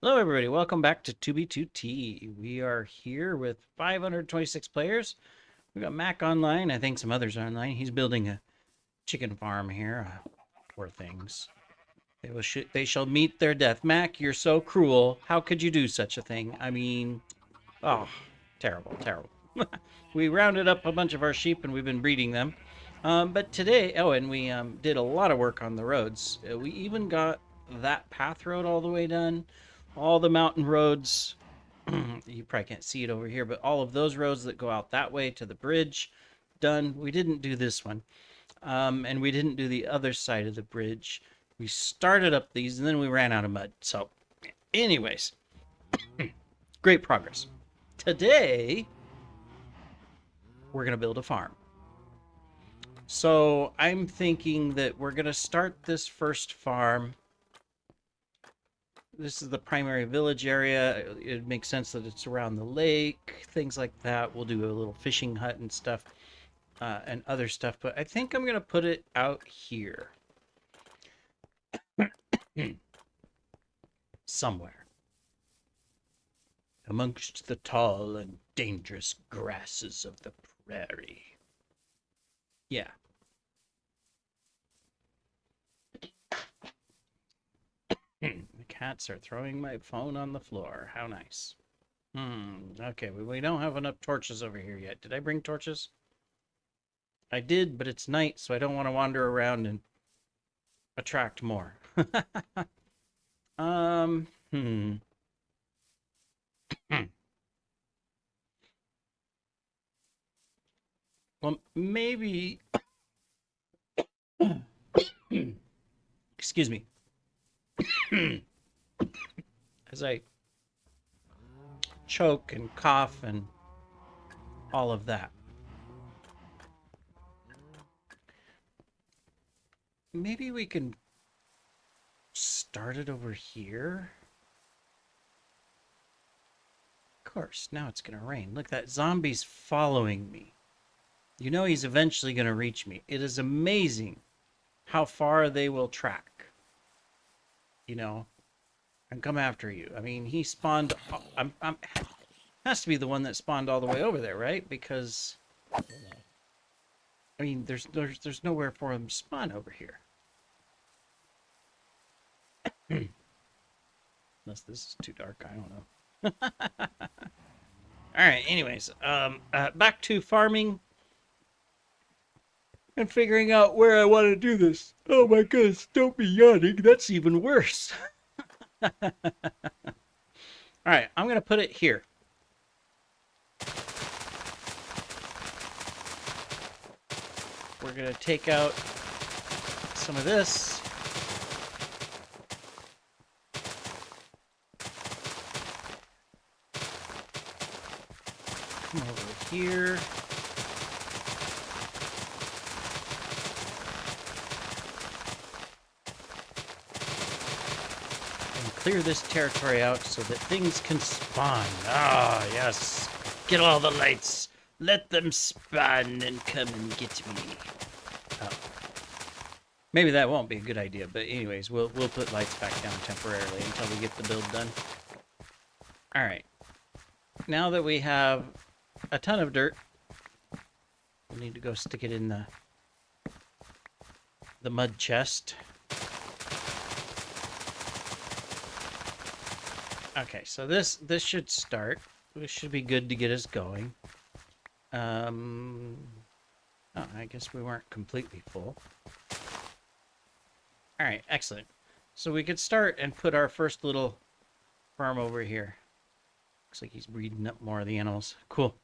Hello, everybody. Welcome back to 2B2T. We are here with 526 players. We got Mac online. I think some others are online. He's building a chicken farm here. Poor things. They shall meet their death. Mac, you're so cruel. How could you do such a thing? I mean, oh, terrible, terrible. We rounded up a bunch of our sheep and we've been breeding them. But today, and we did a lot of work on the roads. We even got that path road all the way done, all the mountain roads. You probably can't see it over here, but all of those roads that go out that way to the bridge, done. We didn't do this one, and we didn't do the other side of the bridge. We started up these and then we ran out of mud. So, anyways, great progress. Today, we're going to build a farm. So I'm thinking that we're going to start this first farm. This is the primary village area. It makes sense that it's around the lake, things like that. We'll do a little fishing hut and stuff, and other stuff. But I think I'm going to put it out here. Somewhere. Amongst the tall and dangerous grasses of the prairie. Yeah. The cats are throwing my phone on the floor. How nice. Okay, we don't have enough torches over here yet. Did I bring torches? I did, but it's night, so I don't want to wander around and attract more. um, hmm. Well, maybe... Excuse me. As I choke and cough and all of that. Maybe we can start it over here. Of course, now it's going to rain. Look, that zombie's following me. You know he's eventually going to reach me. It is amazing how far they will track. You know, and come after you. I mean, he spawned... has to be the one that spawned all the way over there, right? Because... I mean, there's nowhere for him to spawn over here. Unless this is too dark, I don't know. All right, anyways, back to farming and figuring out where I want to do this. Oh my goodness, don't be yawning. That's even worse. All right, I'm going to put it here. We're going to take out some of this. Come over here. And clear this territory out so that things can spawn. Ah, yes. Get all the lights. Let them spawn and come and get me. Oh. Maybe that won't be a good idea, but anyways, we'll put lights back down temporarily until we get the build done. All right. Now that we have a ton of dirt, we'll need to go stick it in the mud chest. Okay, so this should start. This should be good to get us going. Oh, I guess we weren't completely full. All right, excellent. So we could start and put our first little farm over here. Looks like he's breeding up more of the animals. Cool.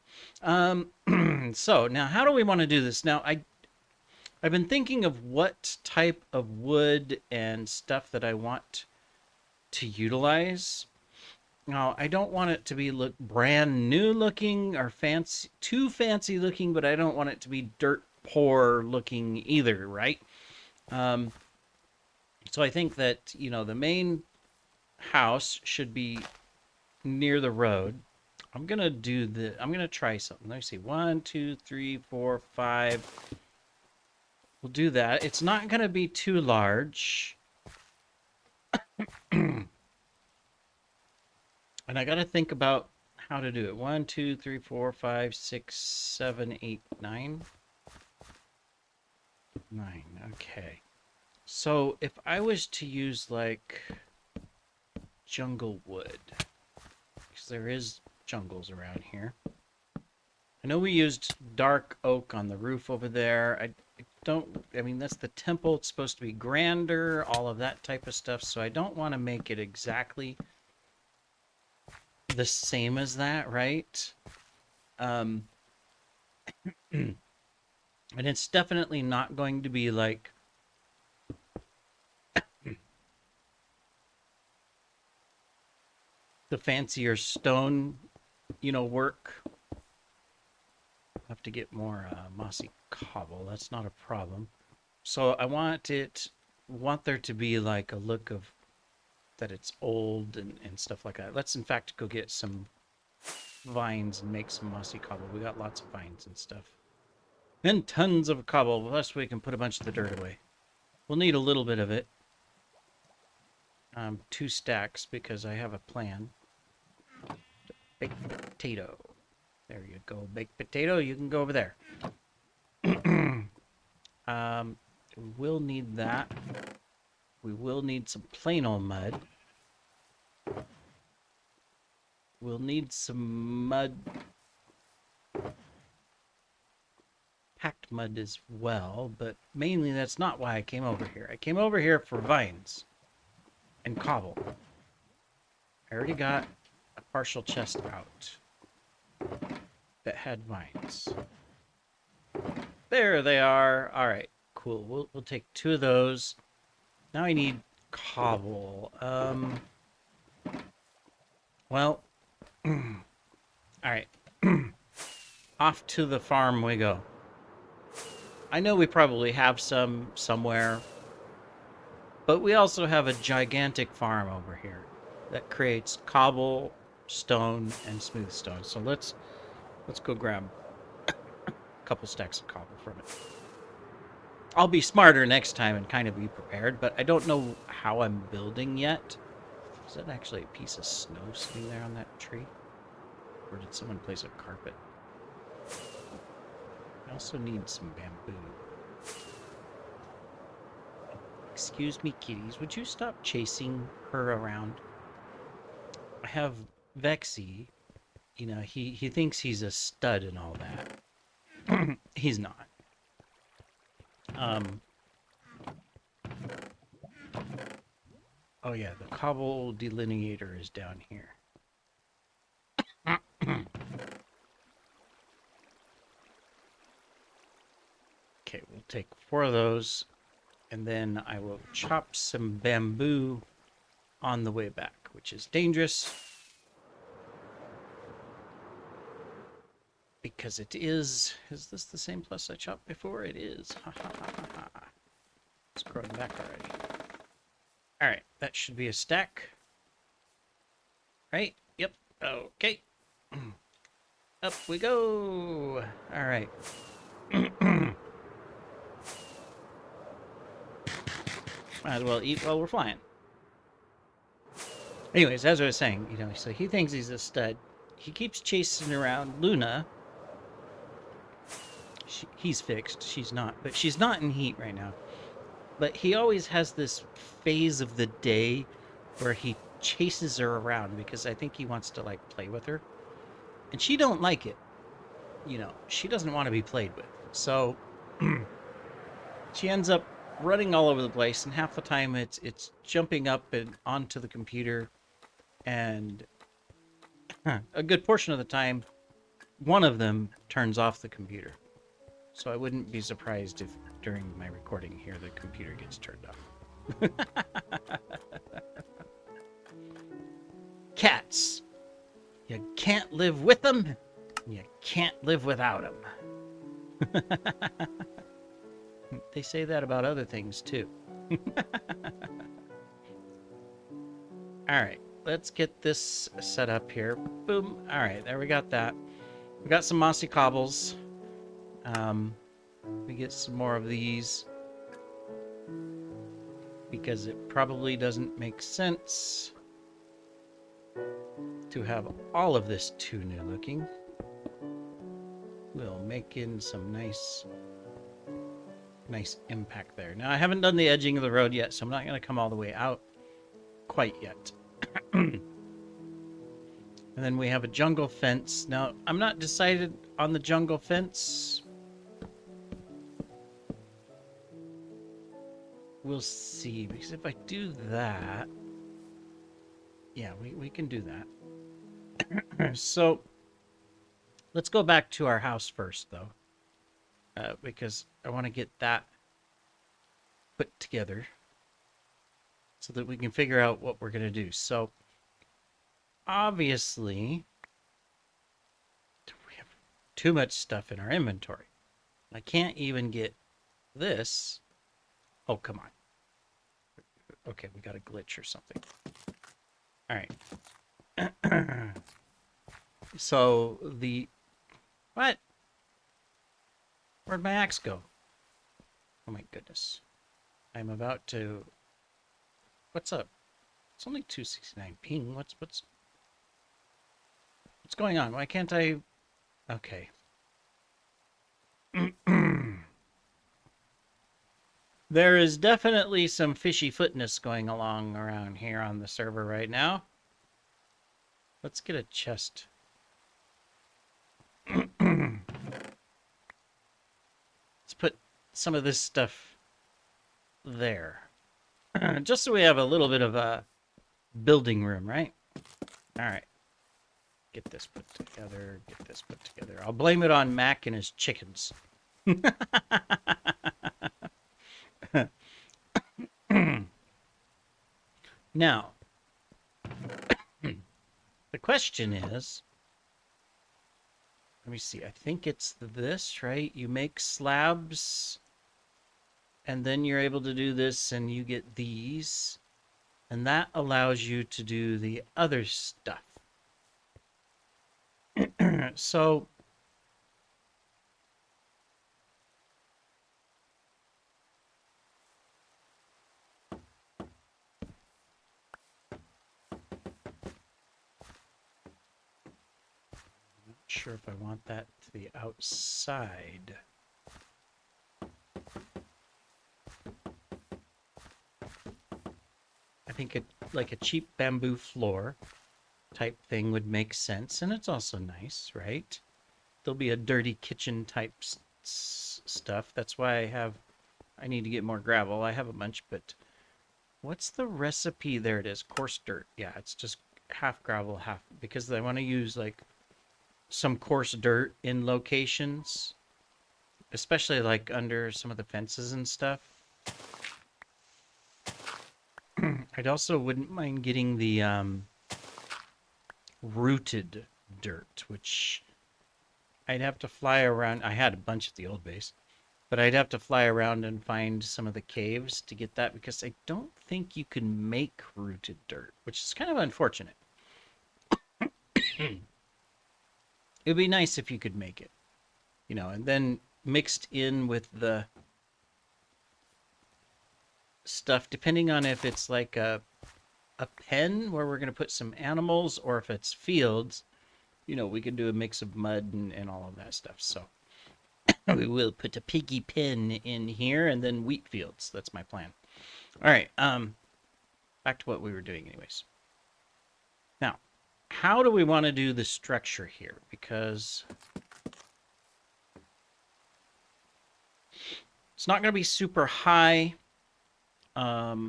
So now how do we want to do this? Now I've been thinking of what type of wood and stuff that I want to utilize. Now, I don't want it to be look brand new looking or fancy, too fancy looking, but I don't want it to be dirt poor looking either, right? So I think that, you know, the main house should be near the road. I'm going to try something. Let me see. 1, 2, 3, 4, 5. We'll do that. It's not going to be too large. And I got to think about how to do it. 1, 2, 3, 4, 5, 6, 7, 8, 9. 9. Okay. So if I was to use like jungle wood, because there is jungles around here. I know we used dark oak on the roof over there. I mean, that's the temple. It's supposed to be grander, all of that type of stuff. So I don't want to make it exactly the same as that, right? Um, and it's definitely not going to be like the fancier stone, work. I'll have to get more mossy cobble. That's not a problem. So I want there to be like a look of that it's old and stuff like that. Let's in fact go get some vines and make some mossy cobble. We got lots of vines and stuff. And tons of cobble. Plus we can put a bunch of the dirt away. We'll need a little bit of it. 2 stacks because I have a plan. Baked potato. There you go. Baked potato, you can go over there. We'll need that. We will need some plain old mud. We'll need some mud. Packed mud as well, but mainly that's not why I came over here. I came over here for vines and cobble. I already got a partial chest out that had vines. There they are. All right, cool. We'll take 2 of those. Now I need cobble. Well, all right. Off to the farm we go. I know we probably have some somewhere, but we also have a gigantic farm over here that creates cobble, stone, and smooth stone. So let's go grab a couple stacks of cobble from it. I'll be smarter next time and kind of be prepared, but I don't know how I'm building yet. Is that actually a piece of snow sitting there on that tree? Or did someone place a carpet? I also need some bamboo. Excuse me, kitties. Would you stop chasing her around? I have Vexy. He thinks he's a stud and all that. He's not. Oh yeah, the cobble delineator is down here. Okay, we'll take 4 of those, and then I will chop some bamboo on the way back, which is dangerous. Because it is... Is this the same plus I chopped before? It is. Ha ha ha ha ha. It's growing back already. Alright, that should be a stack. Right? Yep. Okay. Up we go. Alright. Might as well eat while we're flying. Anyways, as I was saying, so he thinks he's a stud. He keeps chasing around Luna. He's fixed. She's not. But she's not in heat right now. But he always has this phase of the day where he chases her around because I think he wants to, like, play with her. And she don't like it. She doesn't want to be played with. So she ends up running all over the place, and half the time it's jumping up and onto the computer, and a good portion of the time one of them turns off the computer. So I wouldn't be surprised if during my recording here the computer gets turned off. Cats. You can't live with them, you can't live without them. They say that about other things too. Alright, let's get this set up here. Boom. Alright, there we got that. We got some mossy cobbles. We get some more of these because it probably doesn't make sense to have all of this too new looking. We'll make in some nice impact there. Now I haven't done the edging of the road yet, so I'm not going to come all the way out quite yet. And then we have a jungle fence. Now I'm not decided on the jungle fence. We'll see, because if I do that, yeah, we can do that. So let's go back to our house first, though, because I want to get that put together so that we can figure out what we're going to do. So obviously, we have too much stuff in our inventory. I can't even get this. Oh, come on. Okay, we got a glitch or something. All right. So the... What? Where'd my axe go? Oh my goodness. I'm about to... What's up? It's only 269 ping. What's going on? Why can't I... Okay. There is definitely some fishy footness going along around here on the server right now. Let's get a chest. Let's put some of this stuff there. Just so we have a little bit of a building room, right? All right. Get this put together. Get this put together. I'll blame it on Mac and his chickens. Now, the question is, let me see. I think it's this, right? You make slabs, and then you're able to do this, and you get these. And that allows you to do the other stuff. So, not sure if I want that to the outside. I think it, like a cheap bamboo floor type thing would make sense, and it's also nice, right? There'll be a dirty kitchen type stuff. That's why I need to get more gravel. I have a bunch, but what's the recipe? There it is, coarse dirt. Yeah, it's just half gravel, half, because I want to use like some coarse dirt in locations, especially like under some of the fences and stuff. I'd also wouldn't mind getting the rooted dirt, which I'd have to fly around. I had a bunch at the old base, but I'd have to fly around and find some of the caves to get that, because I don't think you can make rooted dirt, which is kind of unfortunate. It would be nice if you could make it, you know, and then mixed in with the stuff, depending on if it's like a pen where we're going to put some animals, or if it's fields, you know, we could do a mix of mud and all of that stuff. So we will put a piggy pen in here, and then wheat fields. That's my plan. All right. Back to what we were doing anyways. Now, how do we want to do the structure here? Because it's not going to be super high. Now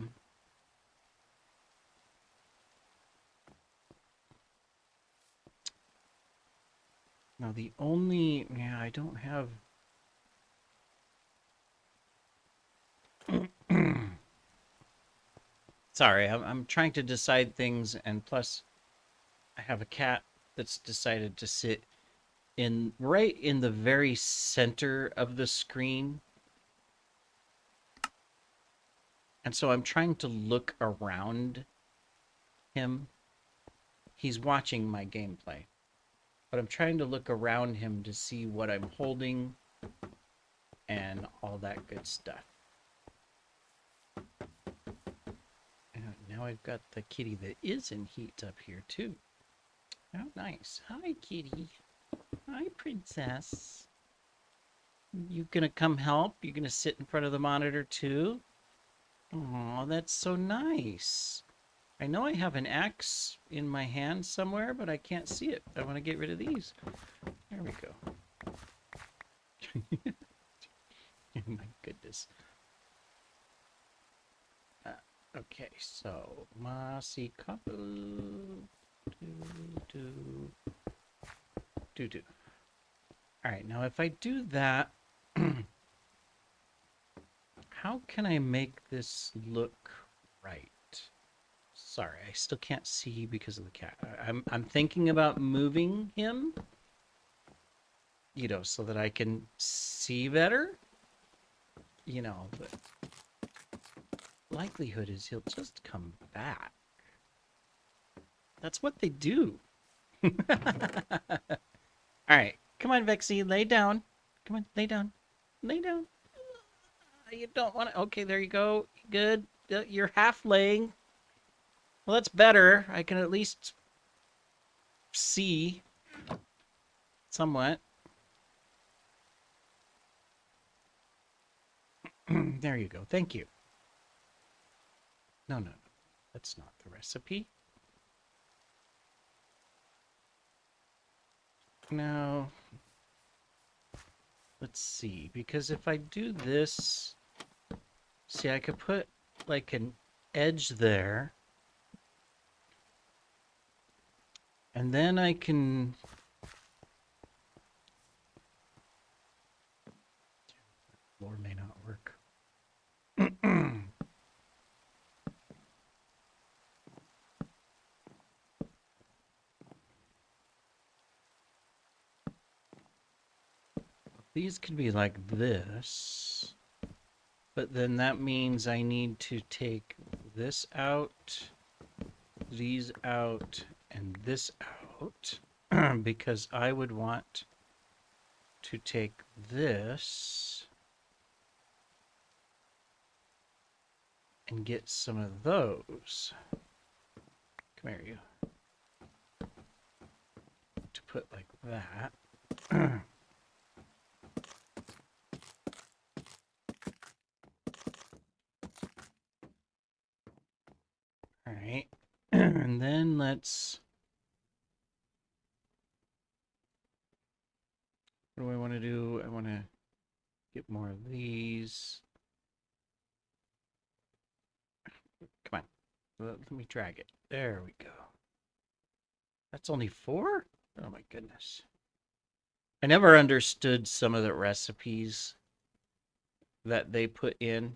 the only, yeah, I don't have. Sorry, I'm trying to decide things, and plus I have a cat that's decided to sit in right in the very center of the screen. And so I'm trying to look around him. He's watching my gameplay, but I'm trying to look around him to see what I'm holding and all that good stuff. And now I've got the kitty that is in heat up here too. Oh, nice. Hi, kitty. Hi, princess. You gonna come help? You gonna sit in front of the monitor too? Oh, that's so nice. I know I have an axe in my hand somewhere, but I can't see it. I want to get rid of these. There we go. Oh my goodness. Uh, okay, so Masi Kapu. Do, do. All right, now if I do that, how can I make this look right? Sorry, I still can't see because of the cat. I'm thinking about moving him, so that I can see better. But likelihood is he'll just come back. That's what they do. All right, come on, Vexy, lay down. Come on, lay down. Lay down. You don't want to. Okay, there you go. Good. You're half laying. Well, that's better. I can at least see somewhat. There you go. Thank you. No, no, no. That's not the recipe. Now, let's see. Because if I do this, see, I could put like an edge there. And then I can... Floor may not work. These could be like this. But then that means I need to take this out, these out, and this out. Because I would want to take this and get some of those. Come here, you. To put like that. All right. And then let's... What do I want to do? I want to get more of these. Come on. Let me drag it. There we go. That's only 4? Oh my goodness. I never understood some of the recipes that they put in.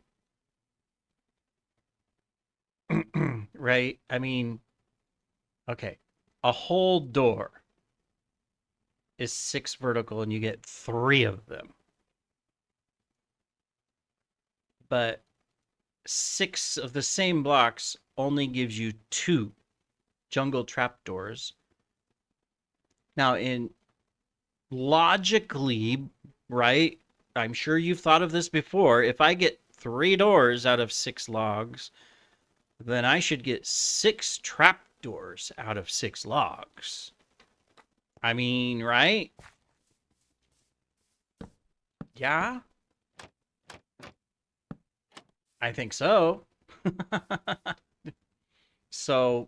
Right? I mean, okay. A whole door is 6 vertical and you get 3 of them. But 6 of the same blocks only gives you 2 jungle trapdoors. Now, in logically, right? I'm sure you've thought of this before. If I get 3 doors out of 6 logs, then I should get 6 trapdoors out of 6 logs. I mean, right? Yeah, I think so. So,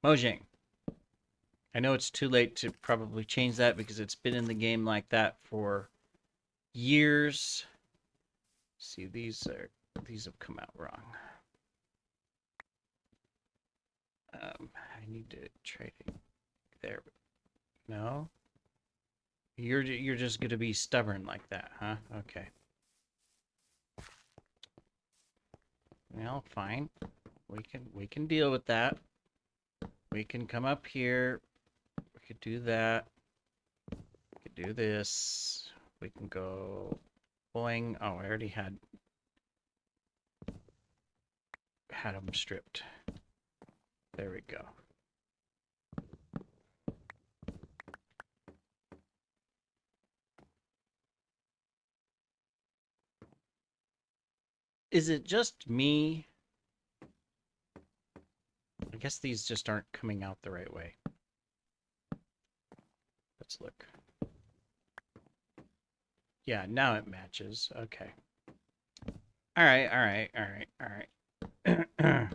Mojang, I know it's too late to probably change that because it's been in the game like that for years. See, these have come out wrong. I need to try to... There. No? You're just gonna be stubborn like that, huh? Okay. Well, fine. We can deal with that. We can come up here. We could do that. We could do this. We can go boing. Oh, I already had them stripped. There we go. Is it just me, I guess these just aren't coming out the right way. Let's look. Yeah, now it matches. Okay. All right, all right, all right, all right.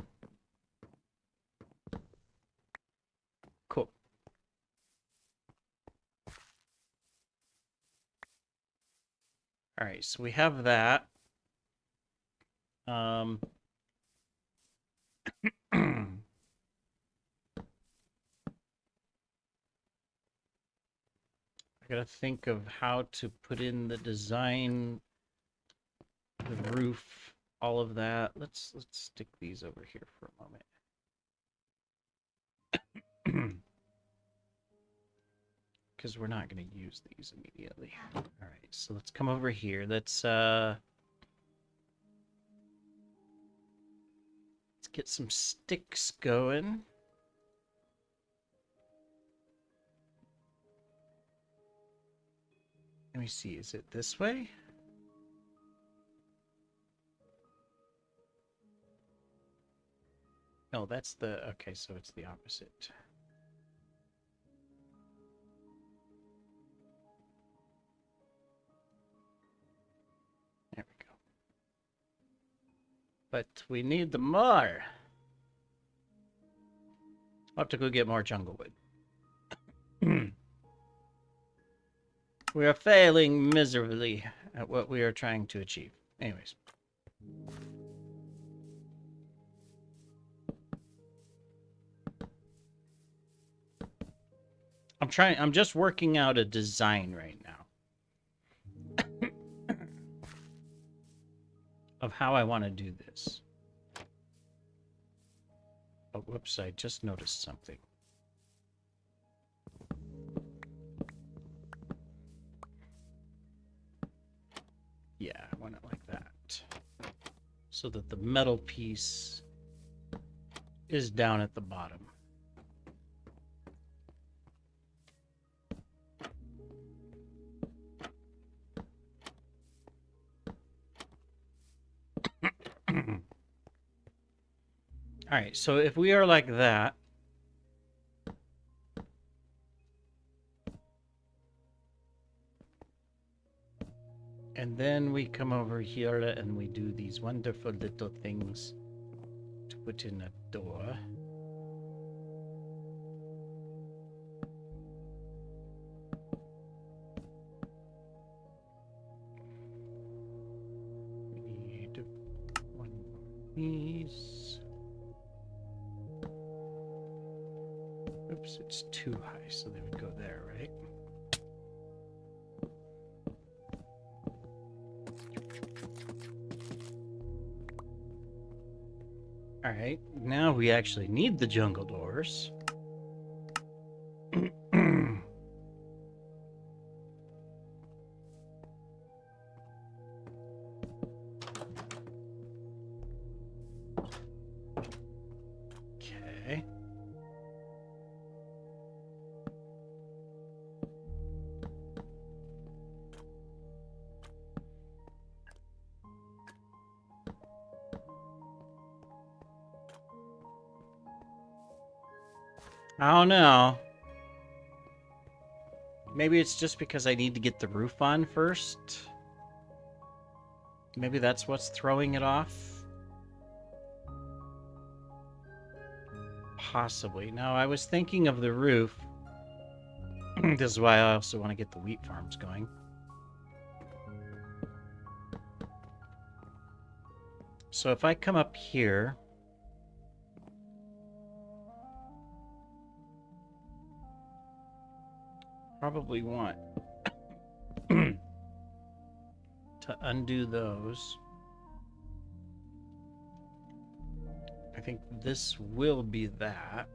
Cool. All right, so we have that. I gotta think of how to put in the design, the roof, all of that. Let's stick these over here for a moment. Because we're not going to use these immediately. All right, so let's come over here. Let's get some sticks going. Let me see, is it this way? No, that's the, okay, so it's the opposite. There we go. But we need the more. I'll have to go get more jungle wood. We are failing miserably at what we are trying to achieve. Anyways. I'm just working out a design right now of how I want to do this. Oh, whoops, I just noticed something. Yeah, I want it like that. So that the metal piece is down at the bottom. All right, so if we are like that, and then we come over here and we do these wonderful little things to put in a door. We need one more piece. Oops, it's too high, so they would go there, right? All right, now we actually need the jungle doors. Okay. I don't know. Maybe it's just because I need to get the roof on first. Maybe that's what's throwing it off. Possibly. Now, I was thinking of the roof. This is why I also want to get the wheat farms going. So if I come up here... Probably want to undo those. I think this will be that.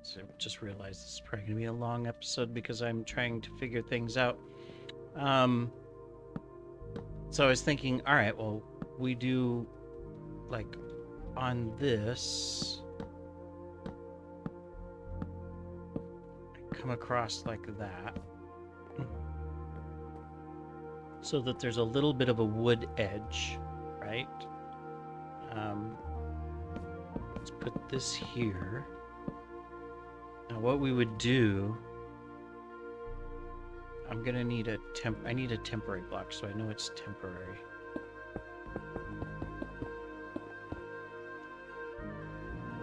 So I just realized this is probably going to be a long episode because I'm trying to figure things out. So I was thinking, all right, well, we do like on this, come across like that. so that there's a little bit of a wood edge, right? Um, let's put this here. Now what we would do, I'm gonna need I need a temporary block, so I know it's temporary.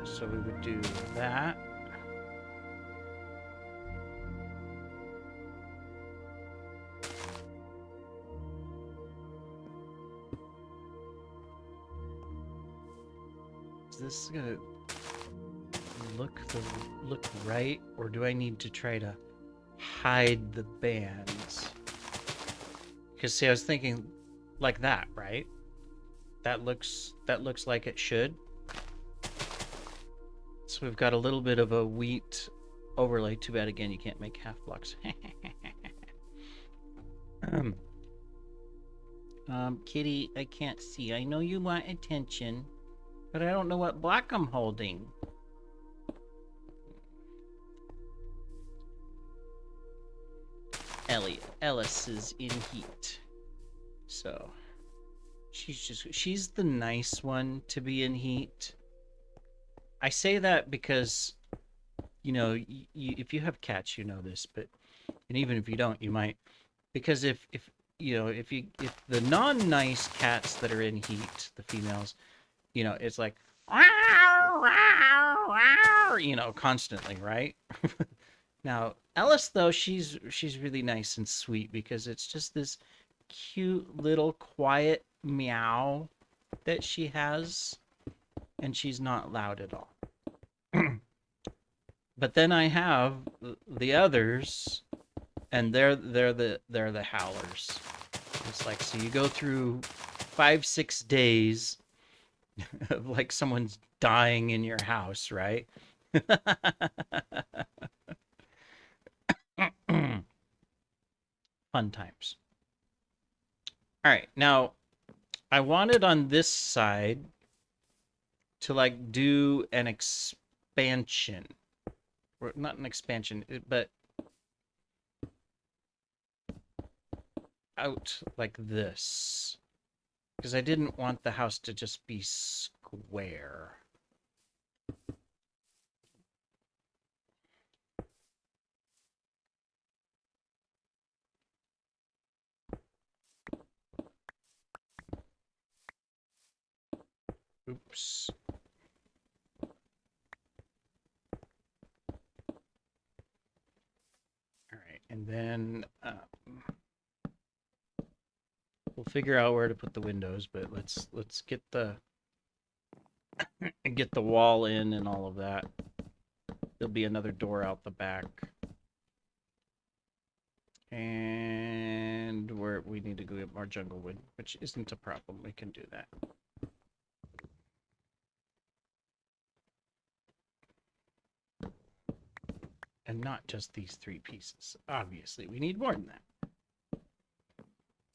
So we would do that. Is this gonna look right, or do I need to try to hide the bands? Because see, I was thinking like that, right? That looks like it should. So we've got a little bit of a wheat overlay. Too bad again you can't make half blocks. Kitty, I can't see. I know you want attention, but I don't know what block I'm holding. Ellis is in heat. So she's the nice one to be in heat. I say that because, you know, if you have cats, you know this, but, and even if you don't, you might, because if you know, if the non-nice cats that are in heat, the females, you know, it's like, you know, constantly, right? Now, Ellis, though, she's really nice and sweet because it's just this cute little quiet meow that she has, and she's not loud at all. But then I have the others, and they're the howlers. It's like, so you go through 5-6 days of like someone's dying in your house, right? Fun times. All right, now I wanted on this side to like do an expansion, or not an expansion, but out like this, because I didn't want the house to just be square. Oops. All right, and then we'll figure out where to put the windows, but let's get the wall in and all of that. There'll be another door out the back. And where we need to go get more jungle wood, which isn't a problem. We can do that. And not just these 3 pieces. Obviously, we need more than that.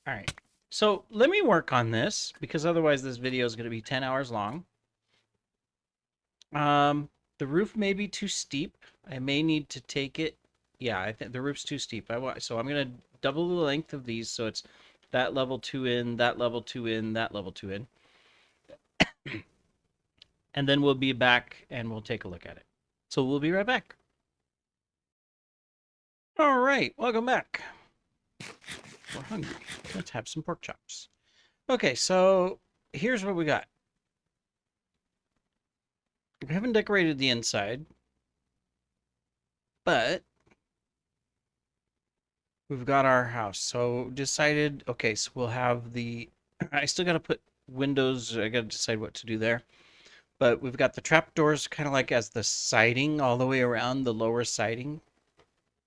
All right. So let me work on this, because otherwise this video is going to be 10 hours long. The roof may be too steep. I may need to take it. Yeah, I think the roof's too steep. So I'm going to double the length of these, so it's that level 2 in, that level 2 in, that level 2 in. And then we'll be back and we'll take a look at it. So we'll be right back. All right, welcome back. We're hungry. Let's have some pork chops. Okay, so here's what we got. We haven't decorated the inside, but we've got our house. So decided, okay, so we'll have I still got to put windows. I got to decide what to do there. But we've got the trapdoors kind of like as the siding all the way around, the lower siding,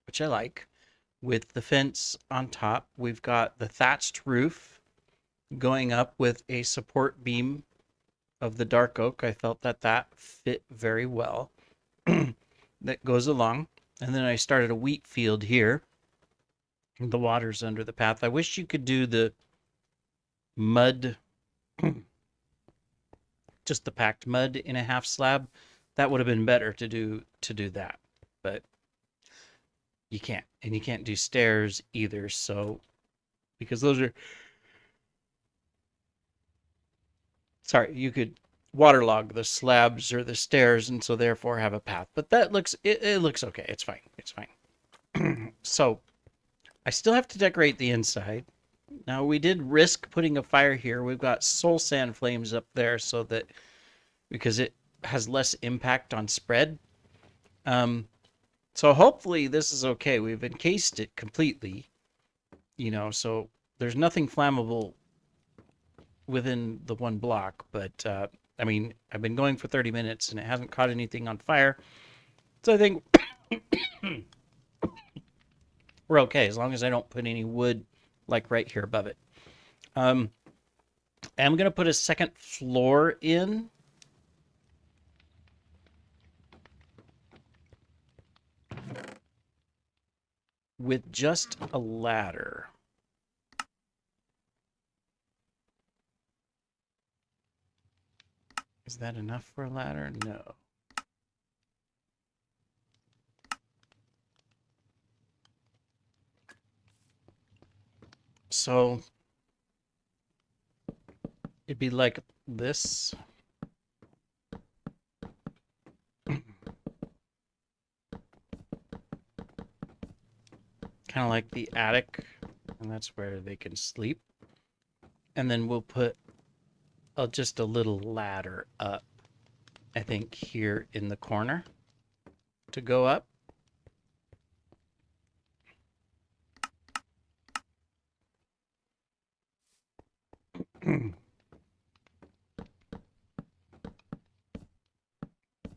which I like, with the fence on top. We've got the thatched roof going up with a support beam of the dark oak. I felt that fit very well. That goes along. And then I started a wheat field here. The water's under the path. I wish you could do the mud, just the packed mud in a half slab. That would have been better to do that. But you can't. And you can't do stairs either. So because those are, sorry, you could waterlog the slabs or the stairs and so therefore have a path. But that looks, it looks okay. It's fine. It's fine. So I still have to decorate the inside. Now we did risk putting a fire here. We've got soul sand flames up there so that because it has less impact on spread. So hopefully this is okay. We've encased it completely, so there's nothing flammable within the one block. But I mean, I've been going for 30 minutes and it hasn't caught anything on fire. So I think we're okay as long as I don't put any wood like right here above it. I'm going to put a second floor in. With just a ladder. Is that enough for a ladder? No. So it'd be like this. Kind of like the attic, and that's where they can sleep. And then we'll put just a little ladder up, I think, here in the corner to go up.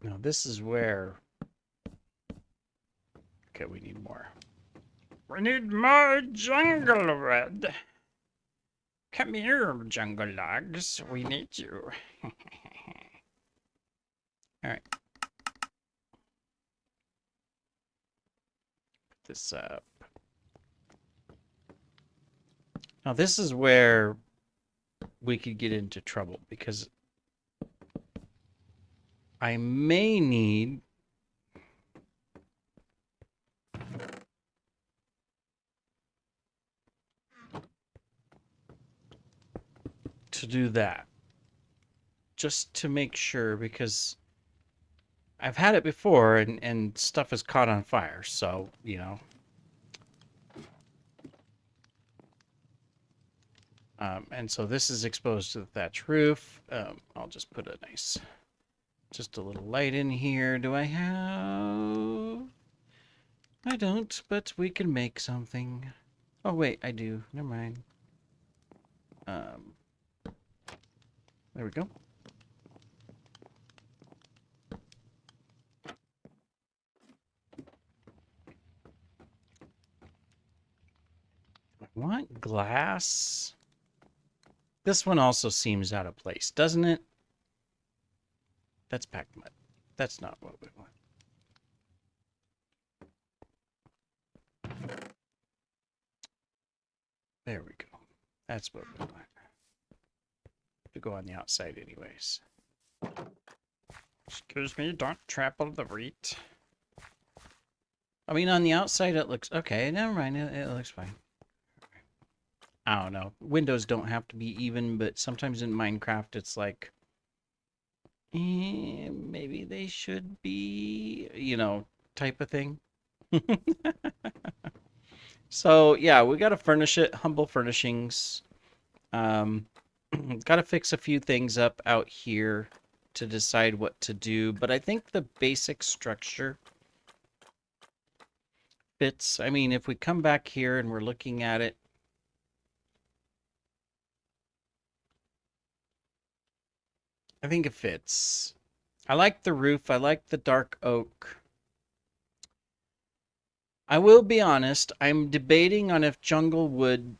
Now this is where, okay, we need more. We need more jungle red. Come here, jungle logs. We need you. All right. Put this up. Now this is where we could get into trouble because I may need to do that just to make sure, because I've had it before and stuff is caught on fire. So, and so this is exposed to the thatch roof. I'll just put a nice, just a little light in here. Do I have? I don't, but we can make something. Oh, wait, I do. Never mind. There we go. I want glass. This one also seems out of place, doesn't it? That's packed mud. That's not what we want. There we go. That's what we want. To go on the outside anyways. Excuse me, don't trample the wheat. I mean, on the outside it looks okay. Never mind, it looks fine. I don't know. Windows don't have to be even, but sometimes in Minecraft it's like, maybe they should be, type of thing. So yeah, we got to furnish it. Humble furnishings. Got to fix a few things up out here to decide what to do, but I think the basic structure fits. I mean, if we come back here and we're looking at it, I think it fits. I like the roof. I like the dark oak. I will be honest, I'm debating on if jungle wood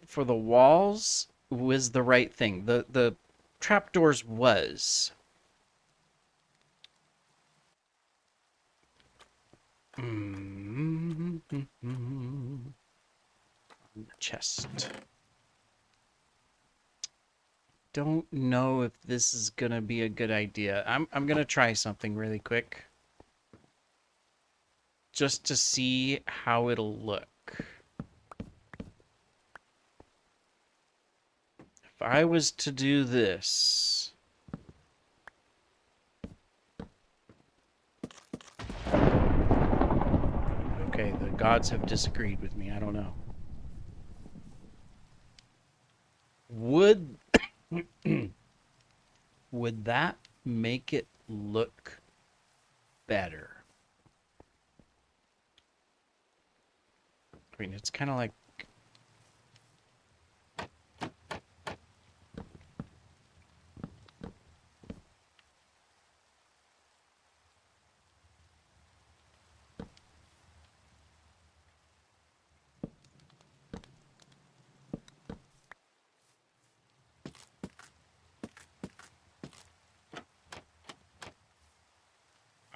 for the walls was the right thing. The trapdoors was. Chest. Don't know if this is gonna be a good idea. I'm gonna try something really quick. Just to see how it'll look. I was to do this... Okay, the gods have disagreed with me. I don't know. Would would that make it look better? I mean, it's kind of like...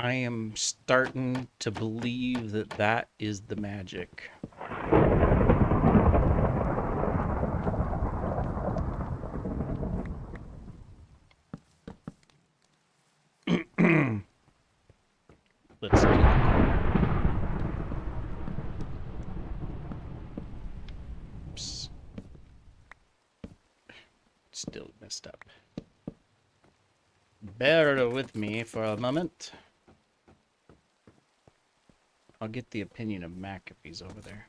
I am starting to believe that that is the magic. Let's do it. Oops. Still messed up. Bear with me for a moment. I'll get the opinion of Mac if he's over there.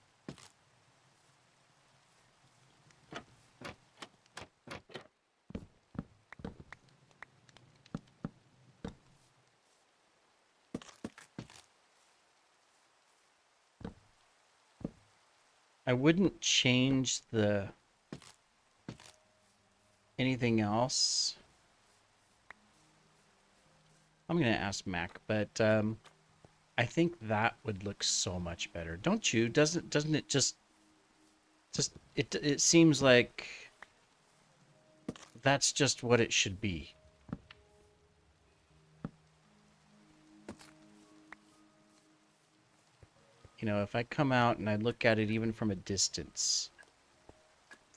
I wouldn't change the anything else. I'm gonna ask Mac, but I think that would look so much better, don't you? Doesn't it just it seems like that's just what it should be. You know, if I come out and I look at it even from a distance,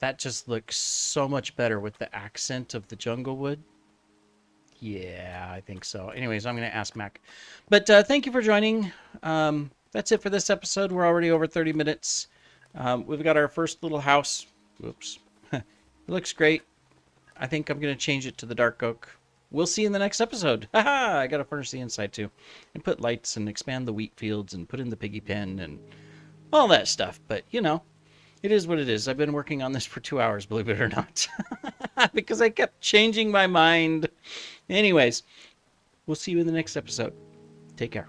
that just looks so much better with the accent of the jungle wood. Yeah, I think so. Anyways, I'm going to ask Mac. But thank you for joining. That's it for this episode. We're already over 30 minutes. We've got our first little house. Whoops. It looks great. I think I'm going to change it to the dark oak. We'll see you in the next episode. Haha! I got to furnish the inside too. And put lights and expand the wheat fields and put in the piggy pen and all that stuff. But, you know, it is what it is. I've been working on this for 2 hours, believe it or not. Because I kept changing my mind. Anyways, we'll see you in the next episode. Take care.